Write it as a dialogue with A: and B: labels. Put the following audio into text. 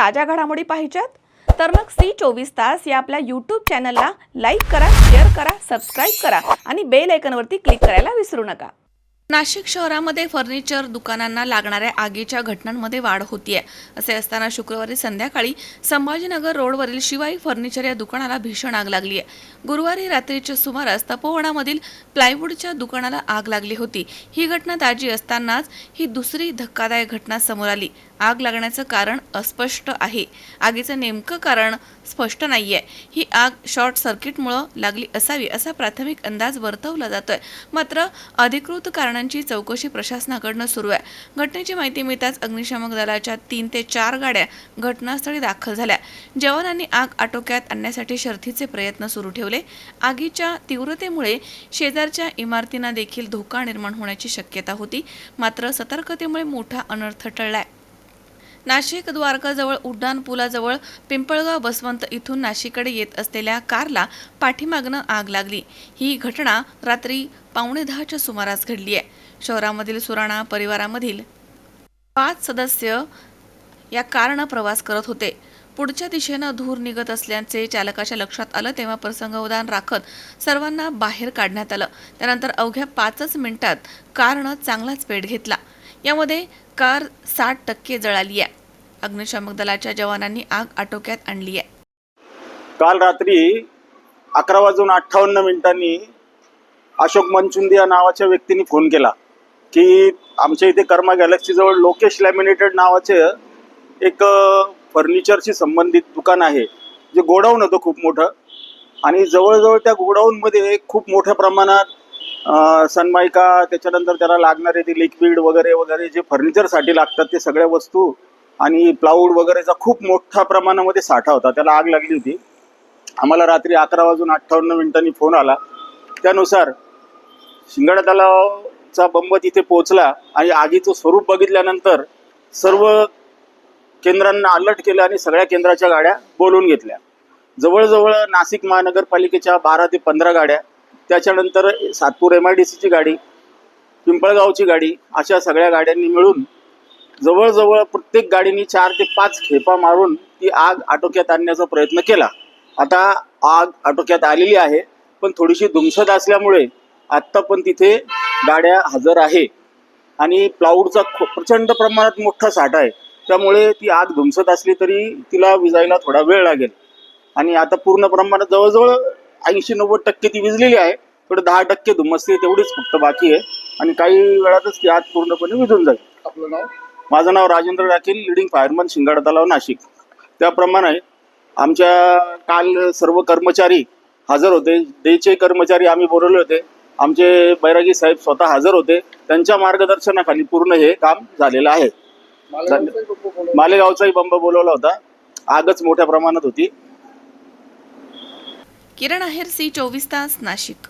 A: ताज्या घडामोडी पाहिजेत तर मग C24 तास या आपल्या YouTube चॅनलला लाईक करा, शेअर करा, सबस्क्राइब करा आणि बेल आयकॉनवरती क्लिक करायला विसरू नका। नाशिक शहरामध्ये फर्निचर दुकानांना लागणाऱ्या आगीच्या घटनांमध्ये वाढ होतीये। असे असताना शुक्रवारी संध्याकाळी संभाजीनगर रोडवरील शिवाई फर्निचर या दुकानाला भीषण आग लागली आहे। गुरुवारी रात्रीच्या सुमारास तपोवनामधील प्लायवूडच्या दुकानाला आग लागली होती। ही घटना ताजी असतानाच ही दुसरी धक्कादायक घटना समोर आली। आग लागण्याचं कारण अस्पष्ट आहे। आगीचं नेमकं कारण स्पष्ट नाहीये। ही आग शॉर्ट सर्किटमुळे लागली असावी असा प्राथमिक अंदाज वर्तवला जातोय। मात्र अधिकृत कारणांची चौकशी प्रशासनाकडून सुरू आहे। घटनेची माहिती मिळताच अग्निशमन दलाच्या 3 ते 4 गाड्या घटनास्थळी दाखल झाल्या। जवानांनी आग आटोक्यात आणण्यासाठी शर्थीचे प्रयत्न सुरू ठेवले। आगीच्या तीव्रतेमुळे शेजारच्या इमारतींना देखील धोका निर्माण होण्याची शक्यता होती। मात्र सतर्कतेमुळे मोठा अनर्थ टळलाय। नाशिक द्वारकाजवळ उड्डाण पुलाजवळ पिंपळगाव बसवंत इथून नाशिककडे येत असलेल्या कारला पाठीमागनं आग लागली। ही घटना रात्री 9:15च्या सुमारास घडली आहे। शहरामधील सुराणा परिवारामधील 5 सदस्य या कारनं प्रवास करत होते। पुढच्या दिशेनं धूर निघत असल्याचे चालकाच्या लक्षात आलं तेव्हा प्रसंगावधान राखत सर्वांना बाहेर काढण्यात आलं। त्यानंतर अवघ्या 5च मिनिटात कारनं चांगलाच पेट घेतला। यामध्ये कार 60% जळाली आहे। अग्निशमन दलाच्या जवानांनी आग आटोक्यात आणली आहे।
B: काल रात्री 11:58 अशोक मनचुंदी नावाच्या व्यक्तीने फोन केला की आमच्या इथे कर्मा गॅलेक्सी जवळ लोकेश लॅमिनेटेड नावाचे एक फर्निचरशी संबंधित दुकान आहे, जे गोडाऊन होतं खूप मोठं आणि जवळजवळ त्या गोडाऊनमध्ये खूप मोठ्या प्रमाणात सनमायका, त्याच्यानंतर त्याला लागणारे ते लिक्विड वगैरे वगैरे जे फर्निचरसाठी लागतात ते सगळ्या वस्तू आणि प्लाऊड वगैरेचा खूप मोठ्या प्रमाणामध्ये साठा होता। त्याला आग लागली होती। आम्हाला रात्री 11:58 फोन आला। त्यानुसार शिंगाडा तलावचा बंब तिथे पोहोचला आणि आगीचं स्वरूप बघितल्यानंतर सर्व केंद्रांना अलर्ट केलं आणि सगळ्या केंद्राच्या गाड्या बोलवून घेतल्या। जवळजवळ नाशिक महानगरपालिकेच्या 12 ते 15 गाड्या, त्याच्यानंतर सातपूर MIDCची गाडी, पिंपळगावची गाडी, अशा सगळ्या गाड्यांनी मिळून जवळजवळ प्रत्येक गाडीने 4 ते 5 खेपा मारून ती आग आटोक्यात आणण्याचा प्रयत्न केला। आता आग आटोक्यात आलेली आहे, पण थोडीशी धुमसत असल्यामुळे आत्ता पण तिथे गाड्या हजर आहे आणि प्लाऊडचा प्रचंड प्रमाणात मोठा साठा आहे। त्यामुळे ती आग धुमसत असली तरी तिला विझायला थोडा वेळ लागेल आणि आता पूर्ण प्रमाणात जवळजवळ 80-90% ती विझलेली आहे। थोडं 10% धुमसते तेवढीच फक्त बाकी आहे आणि काही वेळातच ती आग पूर्णपणे विझून जाईल।
C: आपलं नाव?
B: माझं नाव राजेंद्र राखील, लीडिंग फायरमन, शिंगाडा तलाव, नाशिक। त्याप्रमाणे आमच्या काल सर्व कर्मचारी हजर होते। डेचे कर्मचारी आम्ही बोलवले होते। आमचे बैरागी साहेब स्वतः हजर होते। त्यांच्या मार्गदर्शनाखाली पूर्ण हे काम झालेलं आहे। मालेगावचाही बंब बोलवला होता। आगच मोठ्या प्रमाणात होती।
A: किरण आहेर, C24 तास, नाशिक।